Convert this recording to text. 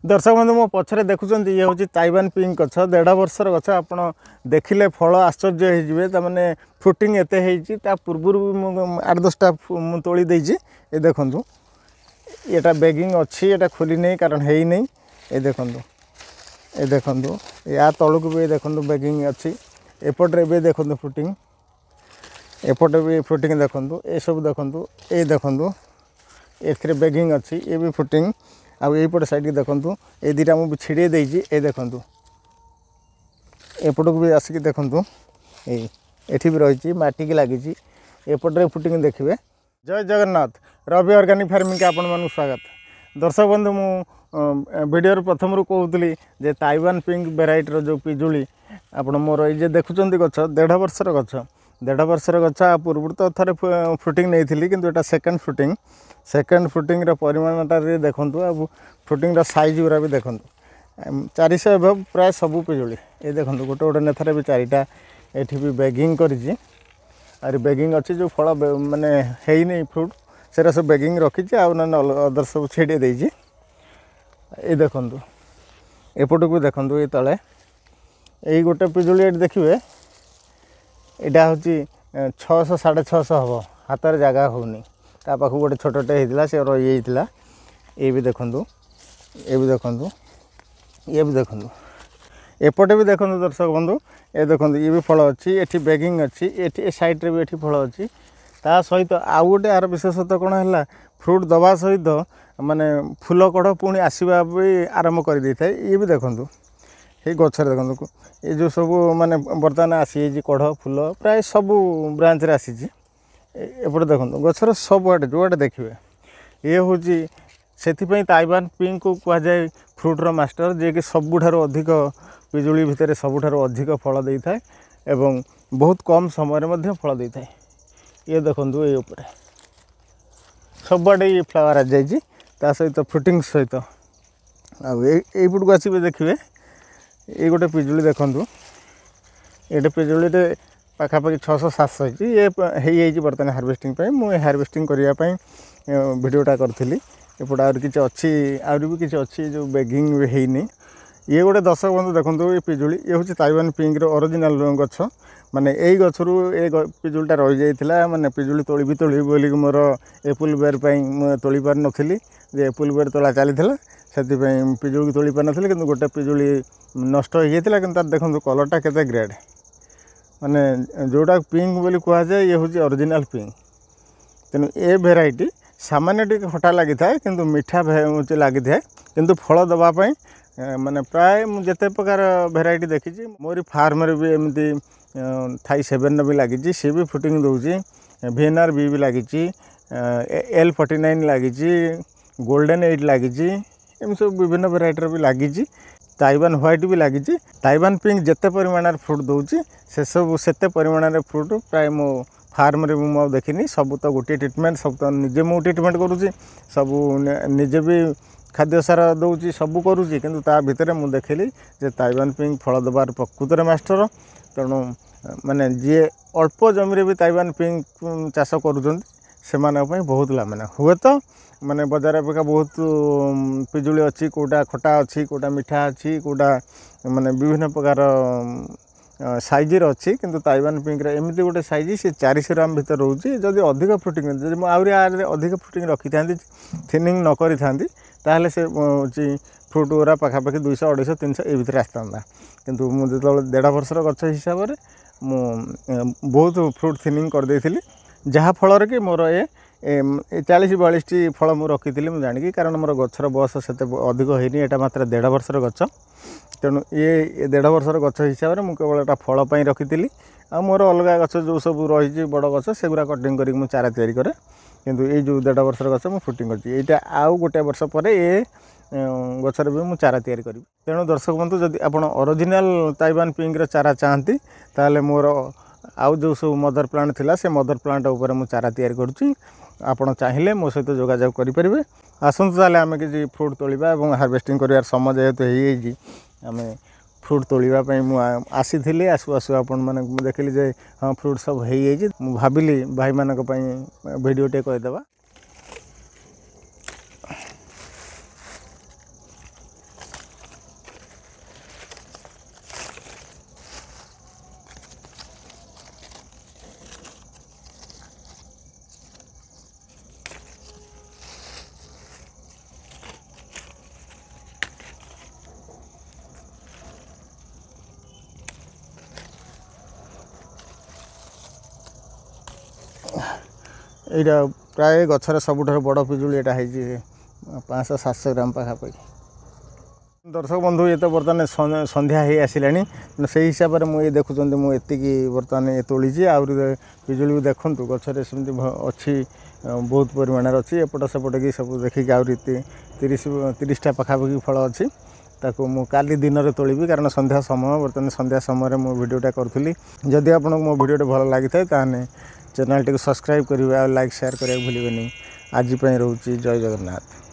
दर्शक बंधु मो पछरे देखुं ये हूँ ताइवान पिंक गछ 1.5 वर्षर गछ आप देखिले फल आश्चर्य हो ताने फ्रुटिंग एते पूर्व 8-10टा तोली देजी ये देखु ये बेगिंग अच्छी ये खोली नहीं कारण है नहीं ये देखु या तलू भी देखु बेगिंग अच्छी एपटे भी देखु फ्रुटिंग एपटे भी फ्रुटिंग देखु ये सब देखु ये देखु ए बेगिंग अच्छी ये भी फ्रुटिंग आउ यहीपटे साइड की देखु ये दुटा मुझे छिड़े देजी ये देखु एपट को भी आसिक देखु ये भी रही माटी की लगी एपटे फ्रुटिंग देखिए। जय जगन्नाथ रवि ऑर्गेनिक फार्मिंग के आपण मानक स्वागत। दर्शक बंधु मु वीडियो प्रथम रू कहूली जे ताइवान पिंक वेराइटी जो पिजुली आपण मोर ये देखुं गछ 1.5 वर्षर गछ 1.5 वर्षर गछ पूर्व तो थे फ्रुटिंग नहीं थी किंतु एटा सेकेंड फ्रुटिंग परिमाणटा देखु आ फ्रुटिंग साइज गुरा भी देखु 400 एभव प्राय सबू पिजुली ये देखो गोटे गोटे नेथारे भी 4टा एठी भी बेगिंग करी आर बेगिंग अच्छी जो फल माने है नहीं फ्रुट से सब बेगिंग रखी अदर सब छेड़े देजी ये देखु एपट को भी देखु ये तले यही गोटे पिजुली ये देखिए यहाँ हूँ 600-650 हम हाथ जगह होनी पाख गोटे छोटे होता से रही जाता ये भी देखु ये भी देखु ये भी देखु एपटे भी देखु दर्शक बंधु ये देखो ये भी फल अच्छी ये बेगिंग अच्छी ये साइड्रे भी ये फल अच्छी ता सहित आउ गोटे यार विशेषतः कौन है फ्रुट दवा सहित माने फूल कढ़ पुणी आसवा भी आरंभ कर दे था ये भी देखु ये गचर देखो ये जो सब माने बर्तमान आसी कढ़ फूल प्राय सब ब्रांच रे आसी एपटे देखो गचर सब आटे जो आटे देखिए ये हूँ से ताइवान पिंक को कह जाए फ्रुट्र मास्टर जे कि सबुठारु अधिक पिजुली भितर सबुठारु अधिक फल दे थाए एवं बहुत कम समय में फल दे थाए ये देखो ये ऊपर सबआडे ये फ्लावर आ जाइए ता सहित फ्रुटिंग सहित आईपट को आसवे देखिए ये गोटे पिजुली देखु ये पिजुली पाखापाखि 600-700 ये बर्तमान हार्वेस्टिंग मुझे हार्वेस्टिंग करने वीडियोटा करी एपटे आर कि अच्छी आर भी किसी अच्छी जो बेगिंग भी है ये गोटे दर्शक बंधु देखो ये पिजुली ये हूँ ताइवान पिंक ओरिजिनल गछ माने यही गचरू ये पिजुलीटा रही जाइए माने पिजुली तोली भी तोली बोली मोर एप्पल बेर मुझे तोली पार नी जे एप्पल बेर तोला चली से पिजुली तोली पार नी कि गोटे पिजुली नष्ट हो जाता कि देखो कलरटा केते ग्रेड माने जोटा पिंक बोली कह जाए ये हूँ ओरिजिनल पिंक तेणु ए भेराइटी सामान्य टी खटा लगी था किंतु मीठा लगी था किंतु फल दवापाई माने प्राय जिते प्रकार भेराइटी देखी मोरी फार्म रे भी एमती थाई 7 भी लगी सी भी फ्रुटिंग दूसरी VNR भी लगी L49 लगी गोल्डन 8 लगी एम सब विभिन्न भेराइटर भी लगी ताइवान व्हाइट भी लगी ताइवान पिंक जिते परिमाण फ्रुट दूसरी से सब सेते परिमाण फ्रुट प्राय मो फार्म रे मुझे देखनी सब तो गोटे ट्रिटमेंट सब तो निजे मुझे ट्रिटमेंट करुँची सब निजे भी खाद्य सार दूसरी सब करुँची किंतु ता भितर मुझे देखली जे ताइवान पिंक फल दबार प्रकृतर मास्टर तेणु माने जी अल्प जमी भी ताइवान पिंक चाष करुँच से बहुत लाभ मैंने हुए तो माने बजार अपेक्षा बहुत पिजुली अच्छी कोटा खटा अच्छी कोटा मीठा अच्छी कोटा माने विभिन्न प्रकार साइजर अच्छी किंतु ताइवान पिंक एमती गोटे साइज से 400 ग्राम भर रोचे जदि अधिक फ्रुटिंग जब आहुरी अधिक फ्रुटिंग रखी था थिनिंग न करी था ताहले से फ्रुट गुरा पाखापाखि 200-250-300 ये भितर आसता किंतु मुझे जो 1.5 वर्षर गछ हिसाब से बहुत फ्रुट थिनिंग कर देथिली जहाँ फल कि मोर ये 40-42 फल मुझे रखी मुझे जानिकी कारण मोर गछर बयस से अधिक होनी यहाँ मात्र 1.5 वर्षर गछ तेणु ये 1.5 वर्षर गछ हिसाब से मुझे केवल फल रखी आ मोर अलग गछ जो सब रही बड़ गछ से गुरा कटिंग कर चारा तैयारी करे किंतु ये जो 1.5 वर्षर गछ मुझे फ्रुटिंग कर आउ गोटे वर्ष पर ये गचर भी मुझे चारा तैयारी करी तेणु दर्शक बंधु जदि आप ओरिजिनल ताइवान पिंक चारा चाहती ताहले मोर आउ जो सब मदर प्लांट थिला से मदर प्लांट ऊपर मुझे चारा तैयारी करुँची आपड़ चाहिए मो सहित जोगाजोग करेंगे आसतु ताले आम कि फ्रुट तोलिबा और हार्वेस्टिंग कर समय जेहेतु आम फ्रुट तोलिबा आसी आसु आसु आपण मैंने देखिली जे हाँ फ्रुट सब हो भाविली भाई मानक भिडियोटे कहीदेवा এইটা प्राय गचर सबुठार बड़ पिजुली एटा है 500-700 ग्राम पाखापाखि। दर्शक बंधु ये तो बर्तमान संध्या हो आसला से हिसाब से मुझे देखुं मुझे बर्तमान ये तोली आहरी पिजुली भी देखूँ गचर सेमती अच्छी बहुत परिमाण अच्छी एपट सेपट की सब देखिए आहरी 30टा पाखापाखि फल अच्छी ताकू मु काली दिन में तोलिबी कारण संध्या समय बर्तमान संध्या समय मो वीडियोटा करी। जदि आपको मो वीडियो भल लगी था ताने चैनल टी सब्सक्राइब करेंगे और लाइक शेयर करने भूलें। आज रोचे जय जगन्नाथ।